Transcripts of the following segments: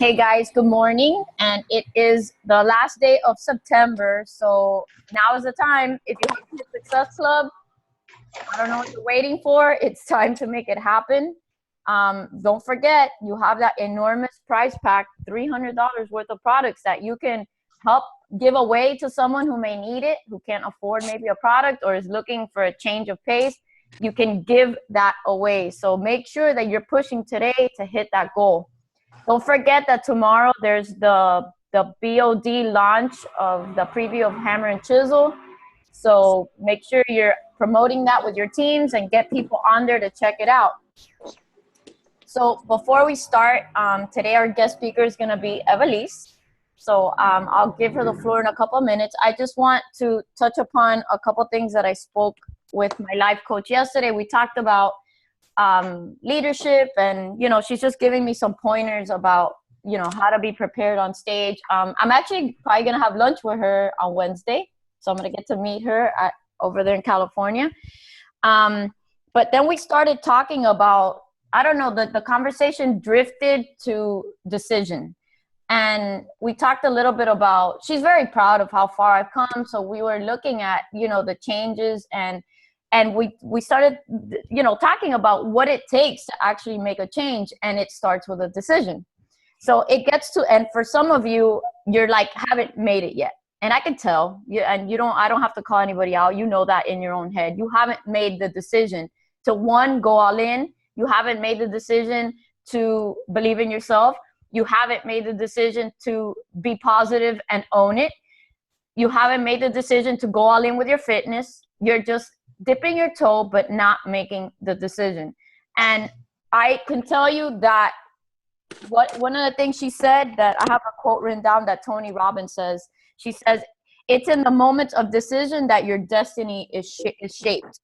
Hey guys, good morning. And it is the last day of September. So now is the time. If you want to hit Success Club, I don't know what you're waiting for. It's time to make it happen. Don't forget, you have that enormous prize pack, $300 worth of products that you can help give away to someone who may need it, who can't afford maybe a product or is looking for a change of pace. You can give that away. So make sure that you're pushing today to hit that goal. Don't forget that tomorrow there's the BOD launch of the preview of Hammer and Chisel. So make sure you're promoting that with your teams and get people on there to check it out. So before we start, today our guest speaker is going to be Ivelise. So I'll give her the floor in a couple of minutes. I just want to touch upon a couple things that I spoke with my life coach yesterday. We talked about leadership, and she's just giving me some pointers about how to be prepared on stage. I'm actually probably gonna have lunch with her on Wednesday, so I'm gonna get to meet her over there in California. But then we started talking about, I don't know, the conversation drifted to decision, and we talked a little bit about, she's very proud of how far I've come, so we were looking at the changes, and we started talking about what it takes to actually make a change, and it starts with a decision. So it gets to, and for some of you, you're like, haven't made it yet, and I can tell you, and I don't have to call anybody out, that in your own head. You haven't made the decision to, one, go all in. You haven't made the decision to believe in yourself. You haven't made the decision to be positive and own it. You haven't made the decision to go all in with your fitness. You're just dipping your toe, but not making the decision. And I can tell you that one of the things she said, that I have a quote written down that Tony Robbins says, she says, it's in the moments of decision that your destiny is shaped.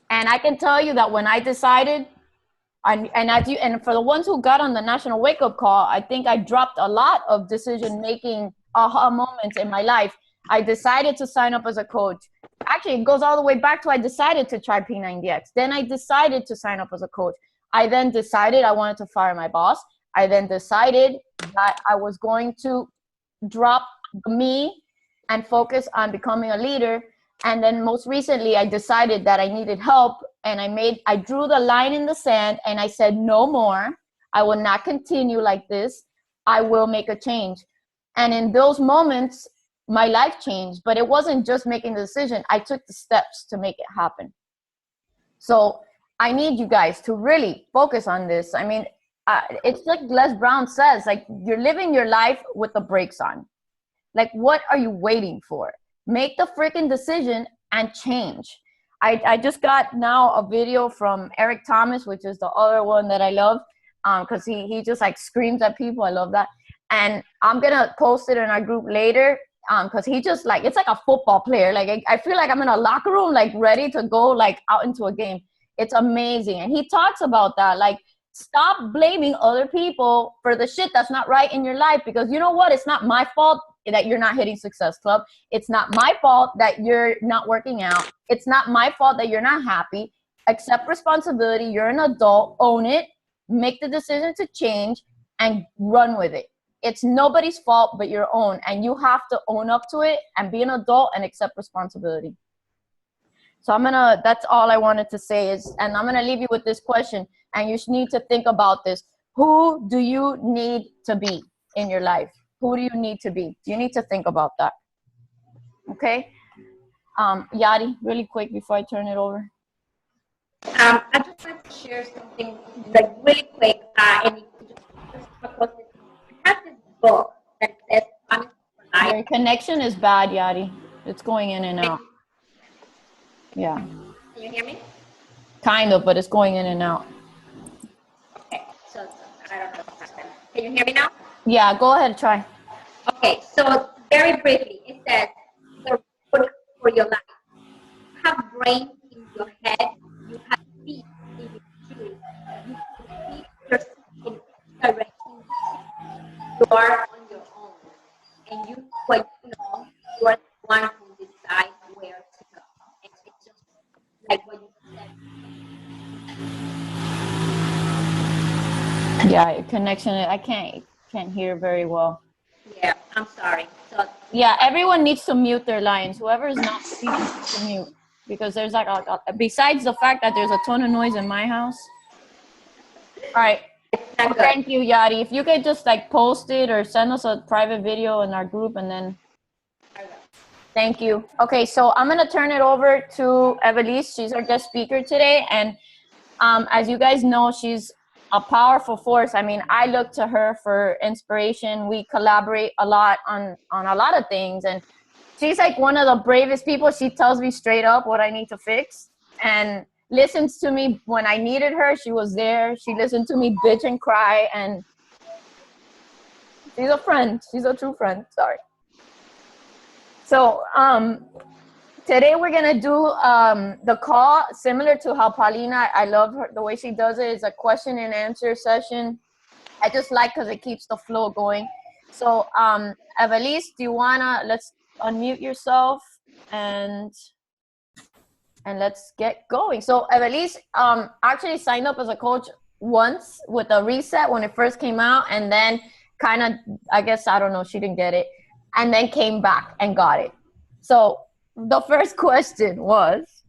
And I can tell you that when I decided, and for the ones who got on the National Wake Up Call, I think I dropped a lot of decision-making aha moments in my life. I decided to sign up as a coach. Actually, it goes all the way back to I decided to try P90X. Then I decided to sign up as a coach. I then decided I wanted to fire my boss. I then decided that I was going to drop me and focus on becoming a leader. And then most recently, I decided that I needed help, and I drew the line in the sand, and I said, no more. I will not continue like this. I will make a change. And in those moments, my life changed, but it wasn't just making the decision. I took the steps to make it happen. So I need you guys to really focus on this. I mean, it's like Les Brown says, like, you're living your life with the brakes on. Like, what are you waiting for? Make the freaking decision and change. I just got now a video from Eric Thomas, which is the other one that I love, because he just like screams at people. I love that. And I'm going to post it in our group later. Because he just like, it's like a football player. Like I feel like I'm in a locker room, like ready to go like out into a game. It's amazing. And he talks about that, like, stop blaming other people for the shit that's not right in your life, because you know what? It's not my fault that you're not hitting Success Club. It's not my fault that you're not working out. It's not my fault that you're not happy. Accept responsibility. You're an adult. Own it. Make the decision to change and run with it. It's nobody's fault but your own, and you have to own up to it and be an adult and accept responsibility. So that's all I wanted to say is, and I'm gonna leave you with this question, and you need to think about this. Who do you need to be in your life? Who do you need to be? You need to think about that. Okay? Yadi, really quick before I turn it over. I just want to share something like really quick, and I have this book that says Honest for Life. Your connection is bad, Yadi. It's going in and out. Yeah. Can you hear me? Kind of, but it's going in and out. Okay, so I don't know what's happening. Can you hear me now? Yeah, go ahead, try. Okay, so very briefly, it says, the road for your life. You have brain in your head, you have feet in your shoes, you can see yourself in each direction. You are on your own, and you are the one who decides where to go. And it's just like what you said. Yeah, connection. I can't can't hear very well. Yeah, I'm sorry. So Yeah, everyone needs to mute their lines. Whoever is not speaking needs to mute, because there's like besides the fact that there's a ton of noise in my house. All right. not Well, good. thank you, Yadi. If you could just like post it or send us a private video in our group, and then thank you. Okay, so I'm gonna turn it over to Ivelise. She's our guest speaker today, and as you guys know, she's a powerful force. I mean, I look to her for inspiration. We collaborate a lot on a lot of things, and she's like one of the bravest people. She tells me straight up what I need to fix and listens to me when I needed her. She was there. She listened to me bitch and cry, and she's a friend. She's a true friend. Sorry. So today we're gonna do the call similar to how Paulina, I love her, the way she does it. It's a question and answer session. I just like because it keeps the flow going. So Ivelise, do you wanna, let's unmute yourself and let's get going. So Ivelise actually signed up as a coach once with a reset when it first came out, and then kind of, I guess, I don't know, she didn't get it, and then came back and got it. So the first question was,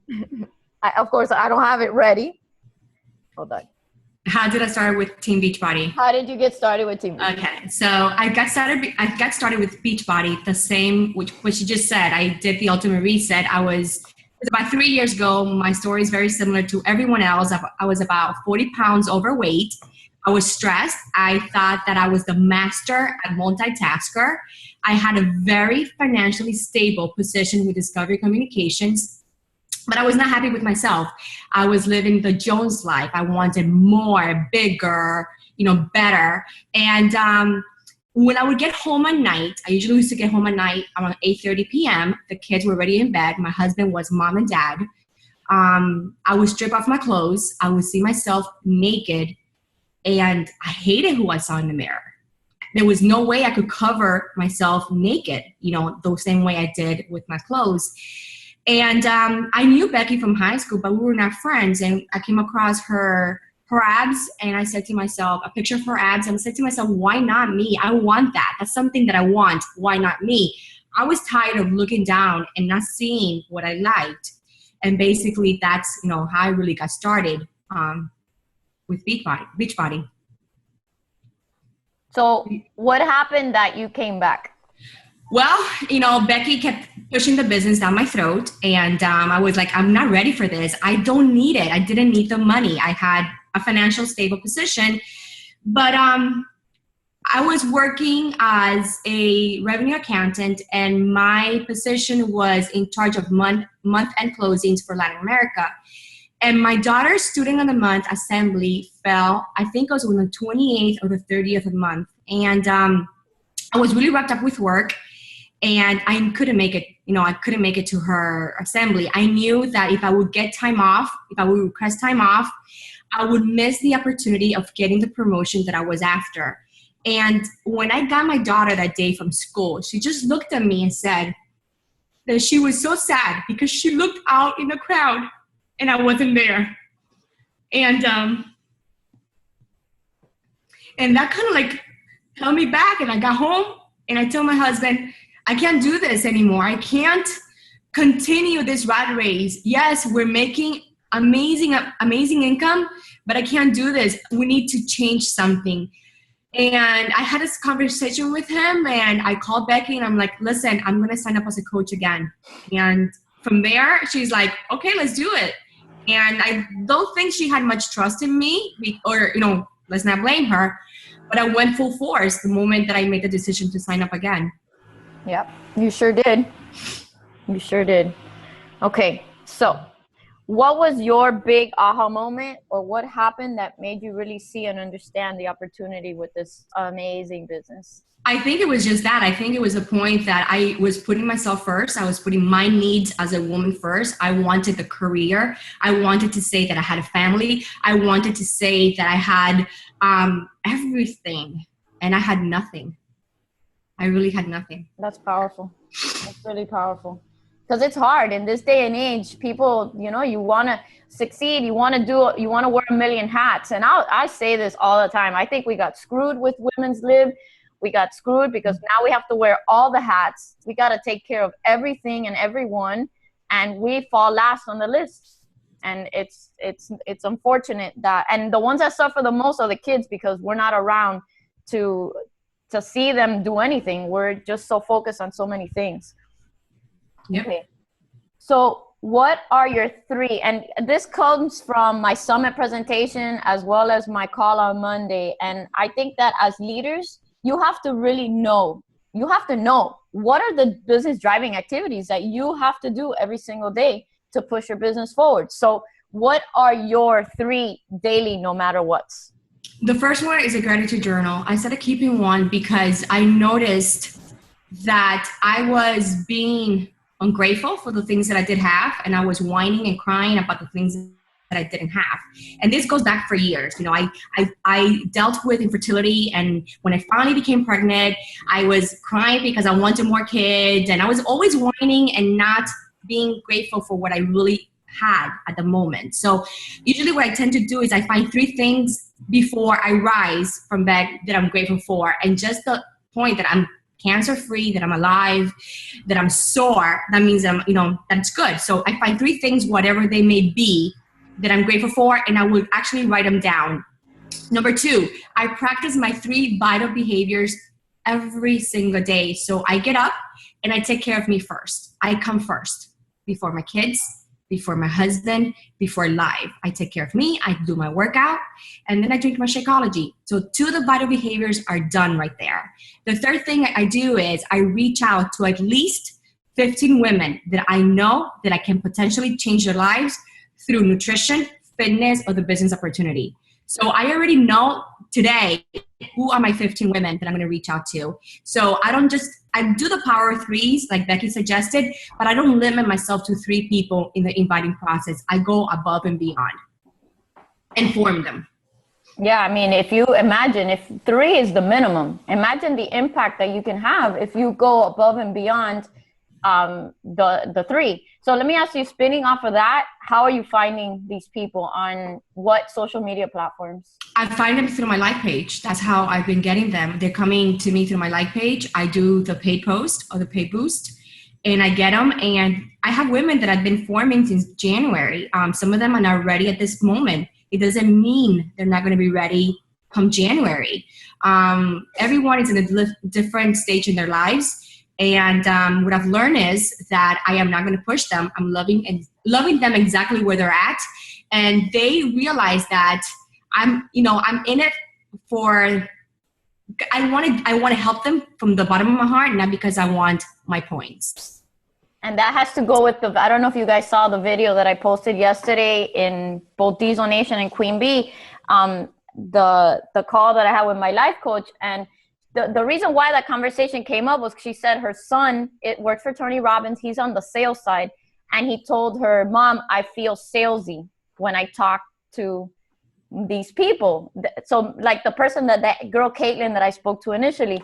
of course, I don't have it ready. Hold on. How did I start with Team Beachbody? How did you get started with Team Beachbody? Okay, so I got started with Beachbody the same, what you just said. I did the ultimate reset. It was about 3 years ago. My story is very similar to everyone else. I was about 40 pounds overweight. I was stressed. I thought that I was the master at multitasker. I had a very financially stable position with Discovery Communications, but I was not happy with myself. I was living the Jones life. I wanted more, bigger, better. And when I would get home at night, I usually used to get home at night around 8:30 p.m. The kids were already in bed. My husband was mom and dad. I would strip off my clothes. I would see myself naked, and I hated who I saw in the mirror. There was no way I could cover myself naked, the same way I did with my clothes. And I knew Becky from high school, but we were not friends. And I came across her abs, and I said to myself, a picture of her abs, and I said to myself, why not me? I want that. That's something that I want. Why not me? I was tired of looking down and not seeing what I liked. And basically that's, how I really got started with Beachbody. So what happened that you came back? Well, Becky kept pushing the business down my throat, and I was like, I'm not ready for this. I don't need it. I didn't need the money. I had a financial stable position, but I was working as a revenue accountant, and my position was in charge of month-end closings for Latin America. And my daughter's student of the month assembly fell, I think it was on the 28th or the 30th of the month. And I was really wrapped up with work, and I couldn't make it. I couldn't make it to her assembly. I knew that if I would get time off, if I would request time off, I would miss the opportunity of getting the promotion that I was after. And when I got my daughter that day from school, she just looked at me and said that she was so sad because she looked out in the crowd and I wasn't there. And that kind of like held me back. And I got home and I told my husband, I can't do this anymore. I can't continue this rat race. Yes, we're making amazing income, but I can't do this. We need to change something. And I had this conversation with him, and I called Becky and I'm like, listen, I'm going to sign up as a coach again. And from there, she's like, okay, let's do it. And I don't think she had much trust in me, or, let's not blame her, but I went full force the moment that I made the decision to sign up again. Yep, you sure did. You sure did. Okay, so what was your big aha moment, or what happened that made you really see and understand the opportunity with this amazing business? I think it was just that. I think it was a point that I was putting myself first. I was putting my needs as a woman first. I wanted the career. I wanted to say that I had a family. I wanted to say that I had everything, and I had nothing. I really had nothing. That's powerful. That's really powerful. because it's hard in this day and age. People, you want to succeed, you want to wear a million hats. And I say this all the time. I think we got screwed with women's lib. We got screwed because now we have to wear all the hats. We got to take care of everything and everyone, and we fall last on the list. And it's unfortunate that, and the ones that suffer the most are the kids, because we're not around to see them do anything. We're just so focused on so many things. Yep. Okay. So what are your 3, and this comes from my summit presentation as well as my call on Monday. And I think that as leaders, you have to really know, what are the business driving activities that you have to do every single day to push your business forward. So what are your 3 daily no matter what's? The first one is a gratitude journal. I started keeping one because I noticed that I was being ungrateful for the things that I did have, and I was whining and crying about the things that I didn't have. And this goes back for years. I dealt with infertility, and when I finally became pregnant, I was crying because I wanted more kids, and I was always whining and not being grateful for what I really had at the moment. So usually what I tend to do is I find 3 things before I rise from bed that I'm grateful for, and just the point that I'm cancer-free, that I'm alive, that I'm sore, that means that's good. So I find 3 things, whatever they may be, that I'm grateful for, and I would actually write them down. Number 2, I practice my 3 vital behaviors every single day. So I get up and I take care of me first. I come first before my kids, before my husband, before life. I take care of me, I do my workout, and then I drink my Shakeology. So 2 of the vital behaviors are done right there. The 3rd thing I do is I reach out to at least 15 women that I know that I can potentially change their lives through nutrition, fitness, or the business opportunity. So I already know today who are my 15 women that I'm going to reach out to. So I do the power of 3s like Becky suggested, but I don't limit myself to 3 people in the inviting process. I go above and beyond. Inform them. Yeah, I mean, if 3 is the minimum, imagine the impact that you can have if you go above and beyond the 3. So let me ask you, spinning off of that, how are you finding these people on what social media platforms? I find them through my like page. That's how I've been getting them. They're coming to me through my like page. I do the paid post or the paid boost, and I get them. And I have women that I've been forming since January. Some of them are not ready at this moment. It doesn't mean they're not going to be ready come January. Everyone is in a different stage in their lives. And what I've learned is that I am not going to push them. I'm loving them exactly where they're at. And they realize that I'm in it for, I want to help them from the bottom of my heart, not because I want my points. And that has to go with I don't know if you guys saw the video that I posted yesterday in both Diesel Nation and Queen Bee, the call that I had with my life coach. And the reason why that conversation came up was she said her son, it works for Tony Robbins. He's on the sales side. And he told her, Mom, I feel salesy when I talk to these people. So like the person that girl, Caitlin, that I spoke to initially.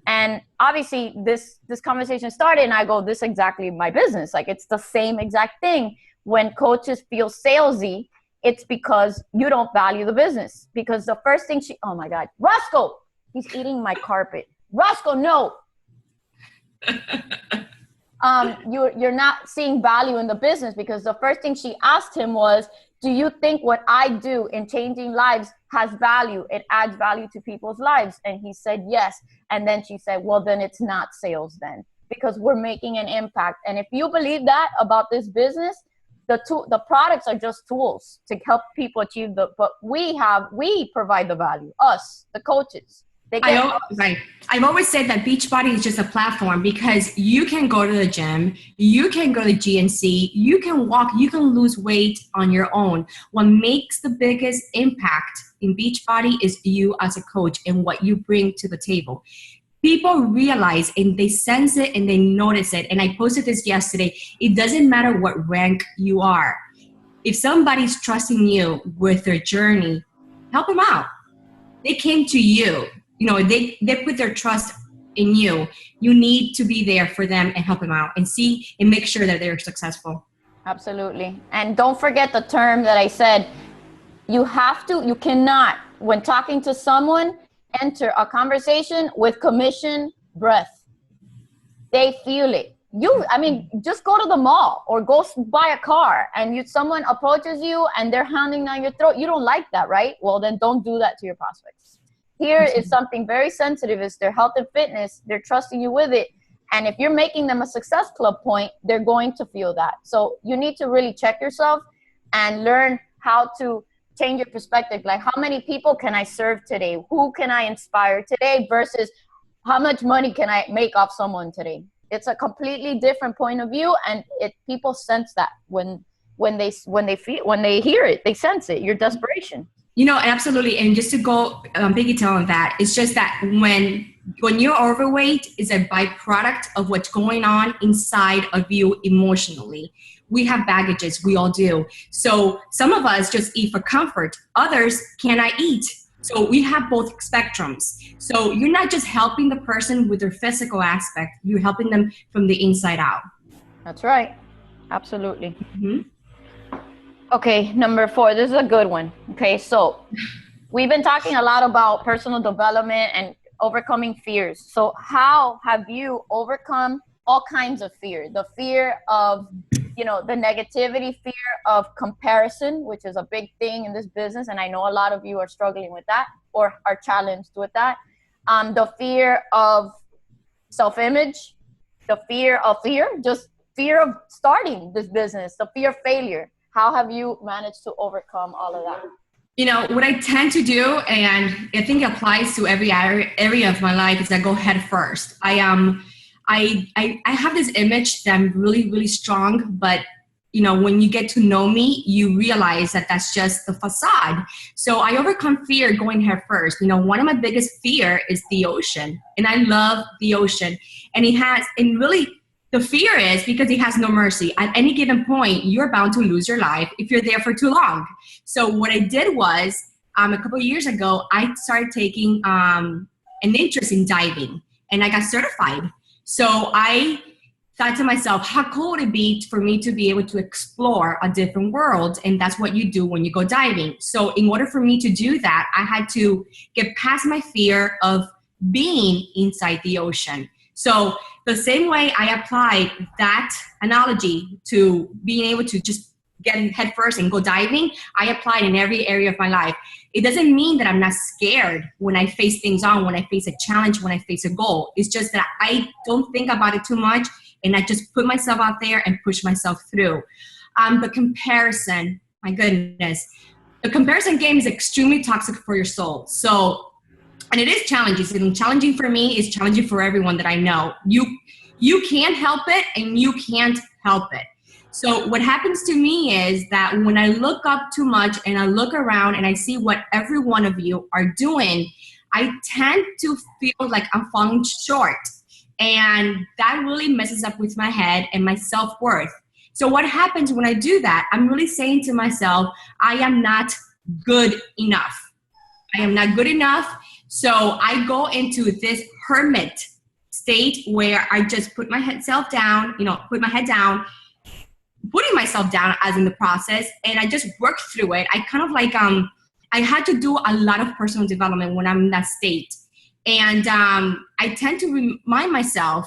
And obviously this conversation started and I go, this is exactly my business. Like it's the same exact thing. When coaches feel salesy, it's because you don't value the business. Because the first thing oh my God, Roscoe, he's eating my carpet. Roscoe, no. You're not seeing value in the business, because the first thing she asked him was, do you think what I do in changing lives has value? It adds value to people's lives. And he said, yes. And then she said, well, then it's not sales then, because we're making an impact. And if you believe that about this business, the products are just tools to help people achieve but we provide the value, us, the coaches. I've always said that Beachbody is just a platform, because you can go to the gym, you can go to GNC, you can walk, you can lose weight on your own. What makes the biggest impact in Beachbody is you as a coach and what you bring to the table. People realize and they sense it and they notice it. And I posted this yesterday. It doesn't matter what rank you are. If somebody's trusting you with their journey, help them out. They came to you. They put their trust in you, you need to be there for them and help them out and see and make sure that they're successful. Absolutely. And don't forget the term that I said, you cannot, when talking to someone, enter a conversation with commission breath. They feel it. Just go to the mall or go buy a car and someone approaches you and they're hounding down your throat. You don't like that, right? Well, then don't do that to your prospects. Here is something very sensitive. It's their health and fitness. They're trusting you with it. And if you're making them a success club point, they're going to feel that. So you need to really check yourself and learn how to change your perspective. Like, how many people can I serve today? Who can I inspire today versus how much money can I make off someone today? It's a completely different point of view, and people sense that when they hear it, they sense it. Your desperation. Absolutely. And just to go biggie tail on that, it's just that when you're overweight, is a byproduct of what's going on inside of you emotionally. We have baggages, we all do. So some of us just eat for comfort. Others cannot eat. So we have both spectrums. So you're not just helping the person with their physical aspect, you're helping them from the inside out. That's right. Absolutely. Mm-hmm. Okay, number 4. This is a good one. Okay, so we've been talking a lot about personal development and overcoming fears. So how have you overcome all kinds of fear? The fear of, the negativity, fear of comparison, which is a big thing in this business. And I know a lot of you are struggling with that or are challenged with that. The fear of self-image, the fear of starting this business, the fear of failure. How have you managed to overcome all of that? What I tend to do, and I think it applies to every area of my life, is I go head first. I have this image that I'm really, really strong, but when you get to know me, you realize that that's just the facade. So I overcome fear going head first. One of my biggest fear is the ocean, and I love the ocean. And the fear is because it has no mercy. At any given point, you're bound to lose your life if you're there for too long. So what I did was, a couple of years ago, I started taking an interest in diving, and I got certified. So I thought to myself, how cool would it be for me to be able to explore a different world? And that's what you do when you go diving. So in order for me to do that, I had to get past my fear of being inside the ocean. So the same way I applied that analogy to being able to just get head first and go diving, I applied in every area of my life. It doesn't mean that I'm not scared when I face things on, when I face a challenge, when I face a goal. It's just that I don't think about it too much, and I just put myself out there and push myself through. The comparison, my goodness. The comparison game is extremely toxic for your soul. So, and it is challenging. It's challenging for me. It's challenging for everyone that I know. You can't help it, and you can't help it. So what happens to me is that when I look up too much and I look around and I see what every one of you are doing, I tend to feel like I'm falling short. And that really messes up with my head and my self-worth. So what happens when I do that? I'm really saying to myself, I am not good enough. I am not good enough. So I go into this hermit state where I just put my head down, putting myself down as in the process, and I just work through it. I kind of like, I had to do a lot of personal development when I'm in that state. And I tend to remind myself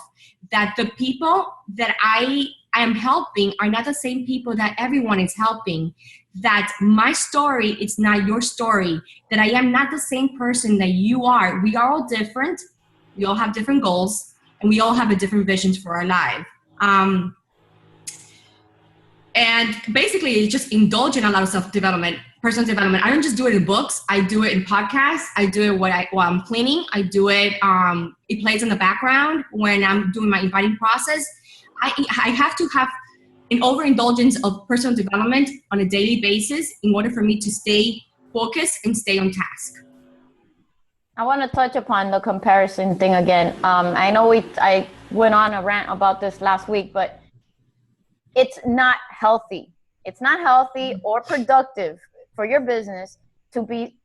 that the people that I am helping are not the same people that everyone is helping, that my story is not your story, that I am not the same person that you are. We are all different. We all have different goals, and we all have a different visions for our life. And basically, it's just indulge in a lot of self-development, personal development. I don't just do it in books. I do it in podcasts. I do it while I'm cleaning. I do it, it plays in the background when I'm doing my inviting process. I have to have an overindulgence of personal development on a daily basis in order for me to stay focused and stay on task. I want to touch upon the comparison thing again. I know I went on a rant about this last week, but it's not healthy. It's not healthy or productive for your business to be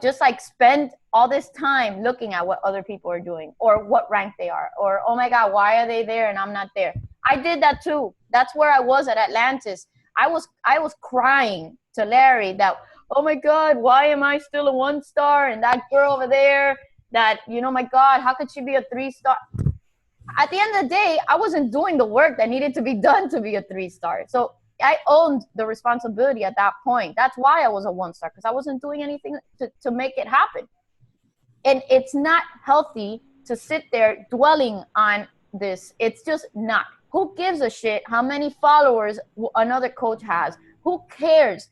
just like spend all this time looking at what other people are doing or what rank they are, or, oh my God, why are they there and I'm not there? I did that too. That's where I was at Atlantis. I was crying to Larry that, oh my God, why am I still a 1-star? And that girl over there that, my God, how could she be a 3-star? At the end of the day, I wasn't doing the work that needed to be done to be a 3-star. So I owned the responsibility at that point. That's why I was a 1-star, because I wasn't doing anything to make it happen. And it's not healthy to sit there dwelling on this. It's just not. Who gives a shit how many followers another coach has? Who cares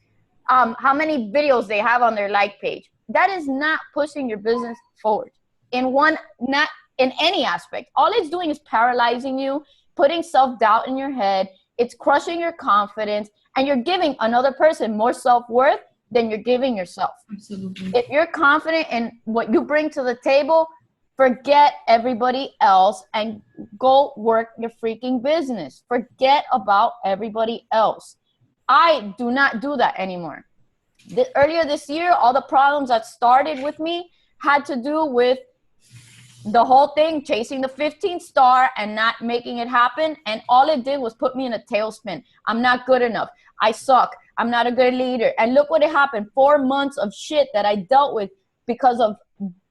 how many videos they have on their like page? That is not pushing your business forward not in any aspect. All it's doing is paralyzing you, putting self-doubt in your head. It's crushing your confidence, and you're giving another person more self-worth than you're giving yourself. Absolutely. If you're confident in what you bring to the table, forget everybody else and go work your freaking business. Forget about everybody else. I do not do that anymore. Earlier this year, all the problems that started with me had to do with the whole thing, chasing the 15th star and not making it happen. And all it did was put me in a tailspin. I'm not good enough. I suck. I'm not a good leader. And look what happened. 4 months of shit that I dealt with because of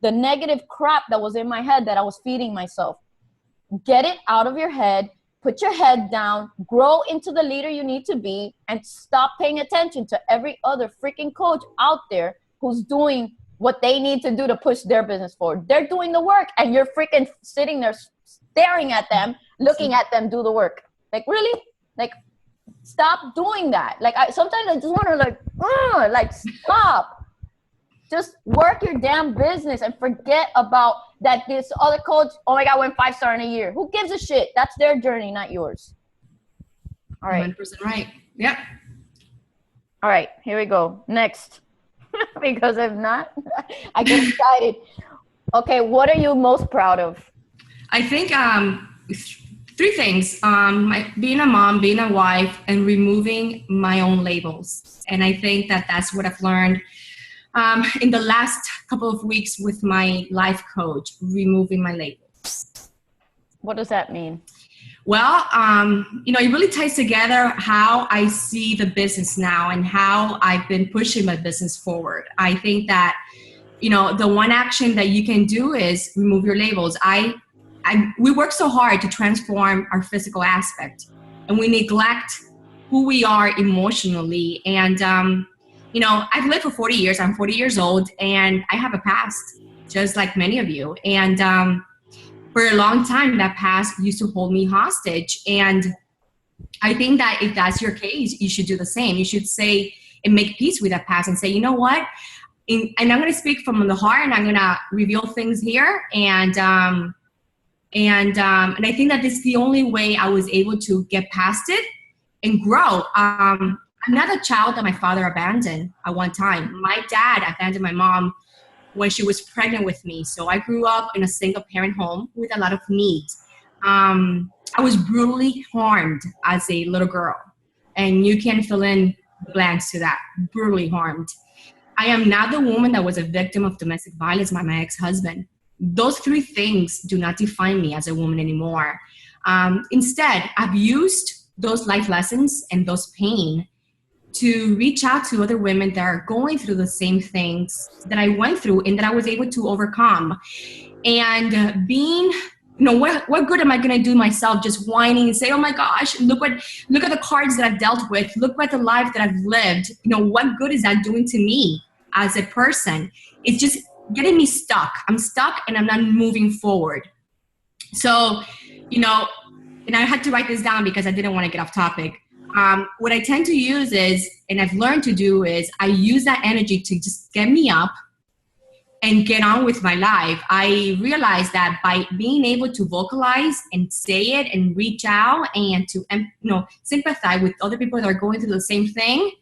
the negative crap that was in my head that I was feeding myself. Get it out of your head. Put your head down. Grow into the leader you need to be. And stop paying attention to every other freaking coach out there who's doing what they need to do to push their business forward. They're doing the work, and you're freaking sitting there staring at them, looking at them do the work. Like, really? Like, stop doing that. Like, sometimes I just want to stop. Just work your damn business and forget about that this other coach, oh my God, went 5-star in a year. Who gives a shit? That's their journey, not yours. All right. 100% right. Yep. All right, here we go. Next. Because if not, I get excited. Okay, what are you most proud of? I think 3 things. Being a mom, being a wife, and removing my own labels. And I think that's what I've learned in the last couple of weeks with my life coach, removing my labels. What does that mean? Well, it really ties together how I see the business now and how I've been pushing my business forward. I think that, the one action that you can do is remove your labels. We work so hard to transform our physical aspect, and we neglect who we are emotionally. And, I've lived for 40 years. I'm 40 years old, and I have a past, just like many of you. And, for a long time, that past used to hold me hostage. And I think that if that's your case, you should do the same. You should say and make peace with that past and say, you know what? And I'm going to speak from the heart, and I'm going to reveal things here. And I think that this is the only way I was able to get past it and grow. I'm not a child that my father abandoned at one time. My dad abandoned my mom when she was pregnant with me. So I grew up in a single parent home with a lot of needs. I was brutally harmed as a little girl, and you can fill in the blanks to that. Brutally harmed. I am not the woman that was a victim of domestic violence by my ex-husband. Those 3 things do not define me as a woman anymore. Instead, I've used those life lessons and those pain to reach out to other women that are going through the same things that I went through and that I was able to overcome. And being, what good am I going to do myself just whining and say, oh my gosh, look at the cards that I've dealt with. Look at the life that I've lived. What good is that doing to me as a person? It's just getting me stuck. I'm stuck and I'm not moving forward. So, and I had to write this down because I didn't want to get off topic. What I tend to use is, and I've learned to do is, I use that energy to just get me up and get on with my life. I realized that by being able to vocalize and say it and reach out and to, sympathize with other people that are going through the same thing,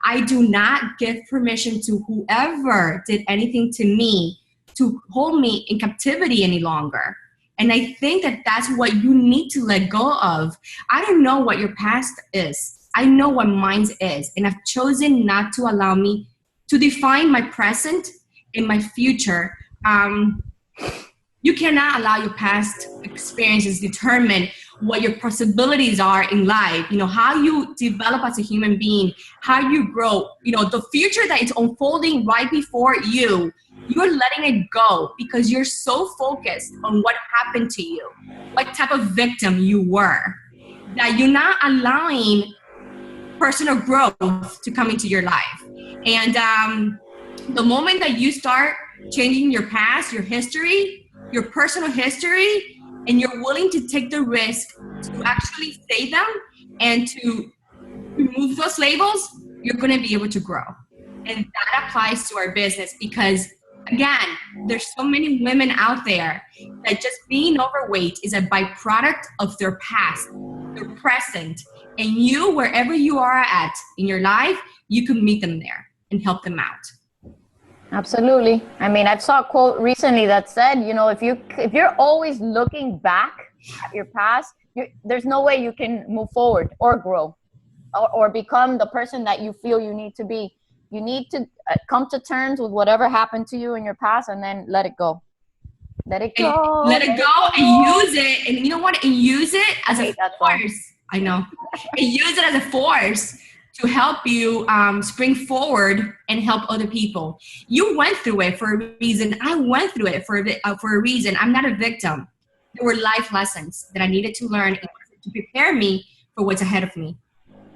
I do not give permission to whoever did anything to me to hold me in captivity any longer. And I think that that's what you need to let go of. I don't know what your past is. I know what mine is. And I've chosen not to allow me to define my present in my future. You cannot allow your past experiences determine what your possibilities are in life, how you develop as a human being, how you grow, the future that is unfolding right before you, you're letting it go because you're so focused on what happened to you, what type of victim you were, that you're not allowing personal growth to come into your life. And the moment that you start changing your past, your history, your personal history, and you're willing to take the risk to actually say them and to remove those labels, you're going to be able to grow. And that applies to our business because, again, there's so many women out there that just being overweight is a byproduct of their past, their present. And you, wherever you are at in your life, you can meet them there and help them out. Absolutely. I mean, I saw a quote recently that said, if you're always looking back at your past, there's no way you can move forward or grow or become the person that you feel you need to be. You need to come to terms with whatever happened to you in your past and then let it go. Let it go. Let it go and use it. And you know what? And use it as a force. I know. And use it as a force to help you spring forward and help other people. You went through it for a reason. I went through it for a reason. I'm not a victim. There were life lessons that I needed to learn to prepare me for what's ahead of me.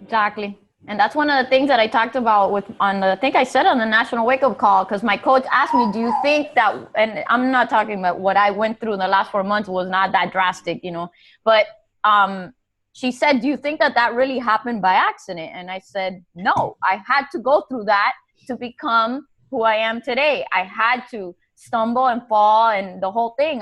Exactly. And that's one of the things that I talked about I think I said on the National Wake Up Call, because my coach asked me, do you think that, and I'm not talking about what I went through in the last 4 months was not that drastic, but she said, do you think that really happened by accident? And I said, no, I had to go through that to become who I am today. I had to stumble and fall and the whole thing.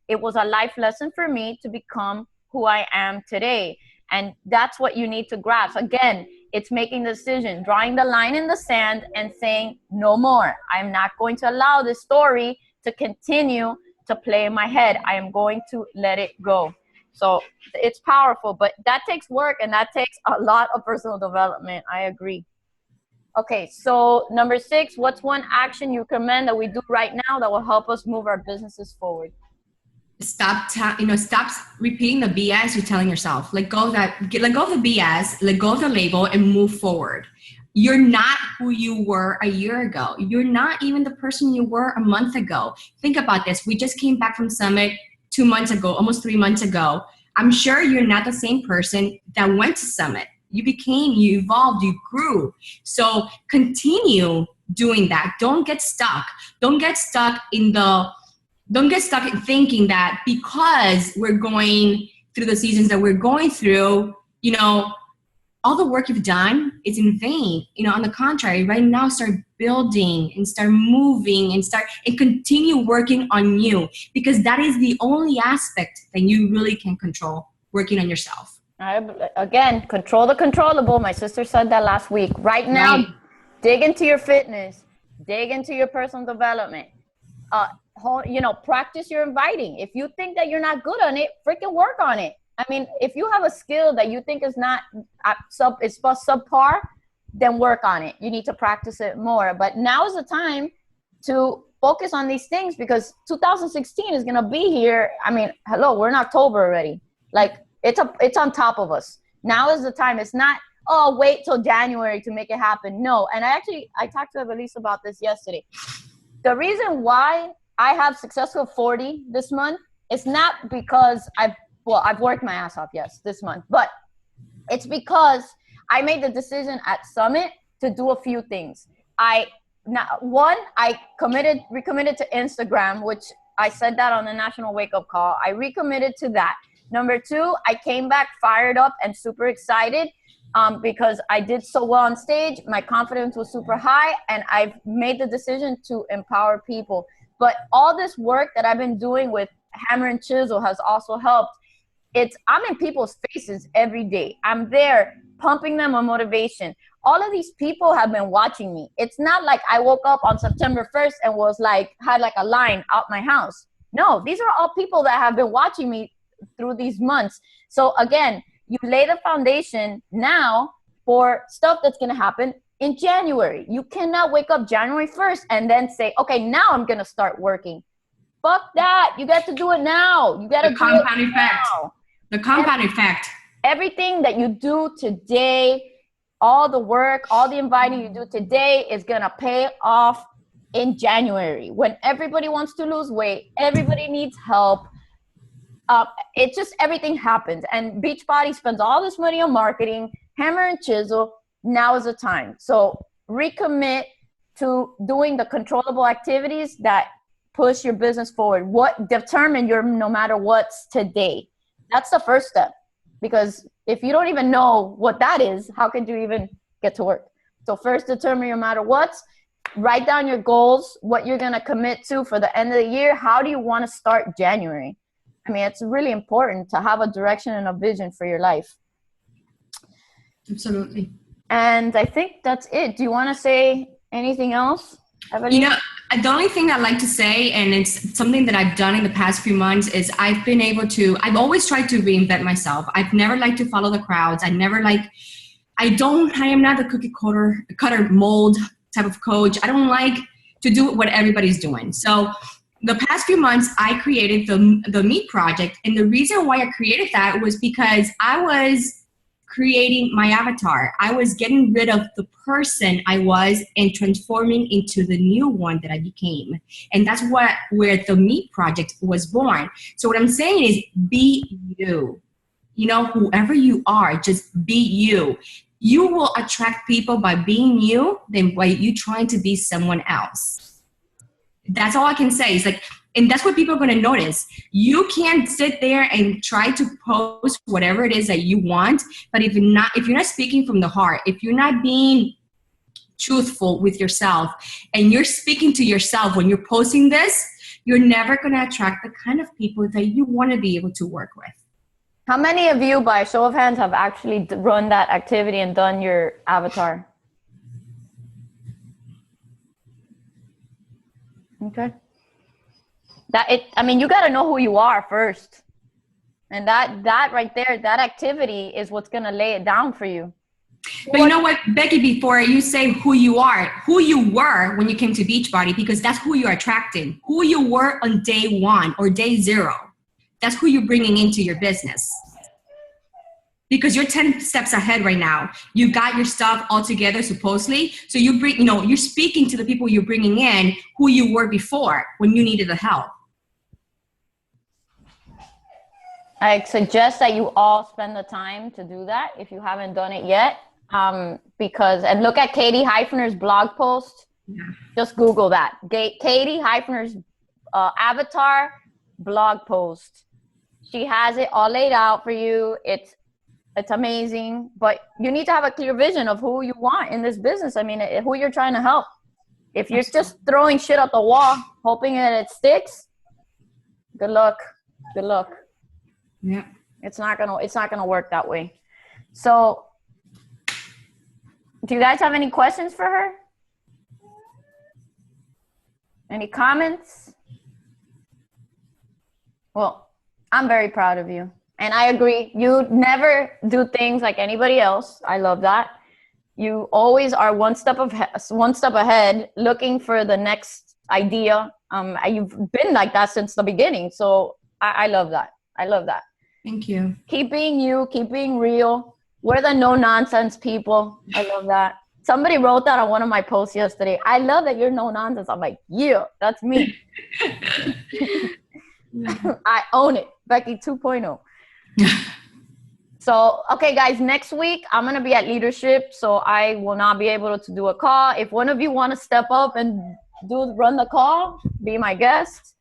It was a life lesson for me to become who I am today. And that's what you need to grasp. Again, it's making the decision, drawing the line in the sand and saying, no more. I'm not going to allow this story to continue to play in my head. I am going to let it go. So it's powerful, but that takes work and that takes a lot of personal development. I agree. Okay, so number 6, what's one action you recommend that we do right now that will help us move our businesses forward? Stop repeating the BS you're telling yourself. Let go of the BS, let go of the label and move forward. You're not who you were a year ago. You're not even the person you were a month ago. Think about this. We just came back from Summit 2 months ago, almost 3 months ago. I'm sure you're not the same person that went to Summit. You evolved, you grew. So continue doing that. Don't get stuck. Don't get stuck in thinking that because we're going through the seasons that we're going through, all the work you've done is in vain. On the contrary, right now, start building and start moving and continue working on you, because that is the only aspect that you really can control, working on yourself. Again, control the controllable. My sister said that last week. Right now, dig into your fitness, dig into your personal development. Practice your inviting. If you think that you're not good on it, freaking work on it. I mean, if you have a skill that you think is not subpar, then work on it. You need to practice it more. But now is the time to focus on these things because 2016 is going to be here. I mean, hello, we're in October already. Like it's on top of us. Now is the time. It's not, wait till January to make it happen. No. And I talked to Ivelise about this yesterday. The reason why I have Successful 40 this month is not because I've worked my ass off, yes, this month, but it's because I made the decision at Summit to do a few things. I recommitted to Instagram, which I said that on the National Wake Up Call. I recommitted to that. Number 2, I came back fired up and super excited because I did so well on stage. My confidence was super high, and I've made the decision to empower people. But all this work that I've been doing with Hammer and Chisel has also helped. I'm in people's faces every day. I'm there pumping them with motivation. All of these people have been watching me. It's not like I woke up on September 1st and had a line out my house. No, these are all people that have been watching me through these months. So again, you lay the foundation now for stuff that's going to happen in January. You cannot wake up January 1st and then say, okay, now I'm going to start working. Fuck that. You got to do it now. You got to do compound it effect. now. The compound effect. Everything that you do today, all the work, all the inviting you do today is going to pay off in January. When everybody wants to lose weight, everybody needs help. It just, everything happens. And Beachbody spends all this money on marketing, hammer and chisel. Now is the time. So recommit to doing the controllable activities that push your business forward. What determine your no matter what's today. That's the first step. Because if you don't even know what that is, how could you even get to work? So first determine your matter what's. Write down your goals, what you're going to commit to for the end of the year. How do you want to start January? I mean, it's really important to have a direction and a vision for your life. Absolutely. And I think that's it. Do you want to say anything else, Ivelise? You know, the only thing I'd like to say, and it's something that I've done in the past few months, is I've always tried to reinvent myself. I've never liked to follow the crowds. I am not the cookie cutter mold type of coach. I don't like to do what everybody's doing. So the past few months, I created the Meat Project. And the reason why I created that was because I was creating my avatar. I was getting rid of the person I was and transforming into the new one that I became. And that's where the Meat Project was born. So what I'm saying is be you. You know, whoever you are, just be you. You will attract people by being you than by you trying to be someone else. That's all I can say. It's like, and that's what people are going to notice. You can't sit there and try to post whatever it is that you want, but if you're not speaking from the heart, if you're not being truthful with yourself, and you're speaking to yourself when you're posting this, you're never going to attract the kind of people that you want to be able to work with. How many of you, by show of hands, have actually run that activity and done your avatar? Okay. You got to know who you are first. And that right there, that activity is what's going to lay it down for you. But you know what, Becky, before you say who you are, who you were when you came to Beachbody, because that's who you're attracting. Who you were on day 1 or day 0. That's who you're bringing into your business. Because you're 10 steps ahead right now. You got your stuff all together, supposedly. So you're speaking to the people you're bringing in who you were before when you needed the help. I suggest that you all spend the time to do that if you haven't done it yet. And look at Katie Heifner's blog post. Yeah. Just Google that. Katie Heifner's avatar blog post. She has it all laid out for you. It's amazing, but you need to have a clear vision of who you want in this business. I mean, who you're trying to help. If you're just throwing shit at the wall, hoping that it sticks, good luck. Good luck. Yeah. It's not gonna work that way. So, do you guys have any questions for her? Any comments? Well, I'm very proud of you. And I agree. You never do things like anybody else. I love that. You always are one step ahead, looking for the next idea. You've been like that since the beginning. So I love that. I love that. Thank you. Keep being you. Keep being real. We're the no nonsense people. I love that. Somebody wrote that on one of my posts yesterday. I love that you're no nonsense. I'm like, yeah, that's me. I own it. Becky 2.0. So, okay, guys, next week I'm going to be at leadership, so I will not be able to do a call. If one of you want to step up and run the call, be my guest.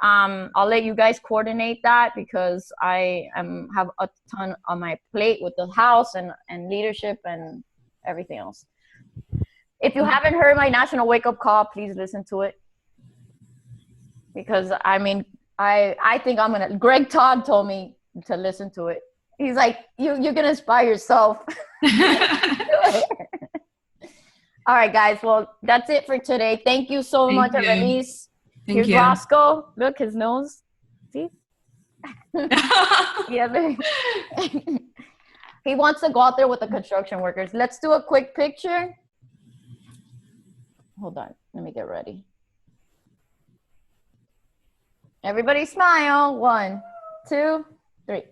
I'll let you guys coordinate that because I have a ton on my plate with the house and leadership and everything else. If you haven't heard my National Wake Up Call, please listen to it. Because, I mean, I think I'm going to, Greg Todd told me to listen to it. He's like, you're going to inspire yourself. All right, guys. Well, that's it for today. Thank you so much, Ivelise. Here's Roscoe. Look, his nose. See? Yeah, he wants to go out there with the construction workers. Let's do a quick picture. Hold on. Let me get ready. Everybody smile. 1, 2, 3.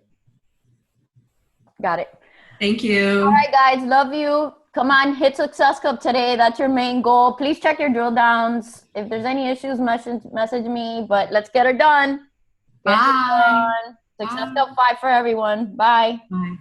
Got it. Thank you. All right, guys. Love you. Come on, hit Success Club today. That's your main goal. Please check your drill downs. If there's any issues, message me. But let's get her done. Bye. Success Club 5 for everyone. Bye. Bye.